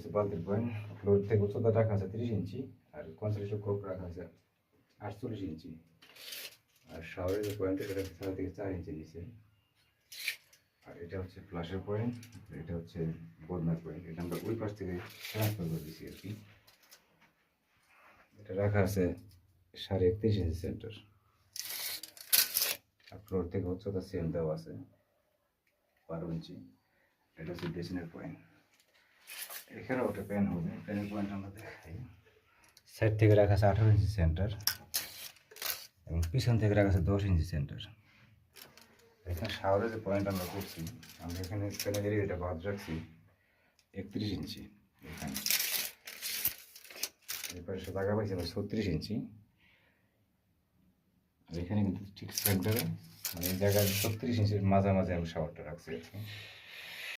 হচ্ছে বালতির point. Floor থেকে উচ্চতা রাখা আছে 30 ইঞ্চি, আর কনসেন্ট্রেশন কোপ রাখা আছে 48 ইঞ্চি। আর শাওয়ারের যে পয়েন্ট এটা 3 থেকে 4 ইঞ্চি নিচে। আর এটা হচ্ছে ফ্লাশের পয়েন্ট, এটা হচ্ছে বদনার পয়েন্ট। এটা আমরা ওই পাশ থেকে ট্রান্সফার করে দিচ্ছি আর কি। এটা রাখা আছে 31.5 ইঞ্চি সেন্টার। আর ফ্লোর থেকে উচ্চতা সেম দেওয়া আছে 12 ইঞ্চি। এটা হচ্ছে বেসিনের পয়েন্ট। এখানেও একটা প্যান হবে, প্যানের পয়েন্ট আমরা দেখাই। সাইড থেকে রাখা আছে 18 ইঞ্চি সেন্টার এবং পিছন থেকে রাখা আছে 10 ইঞ্চি সেন্টার। এখানে শাওয়ারের যে পয়েন্ট আমরা করছি, আমরা এখানে প্যানের এরিয়াটা বাদ রাখছি 31 ইঞ্চি। এখানে এরপরে সে জায়গা পাইছি আমরা 36 ইঞ্চি। আর এখানে কিন্তু ঠিক সেন্টারে মানে এই জায়গায় 36 ইঞ্চির মাঝামাঝি আমি শাওয়ারটা রাখছি আর কি।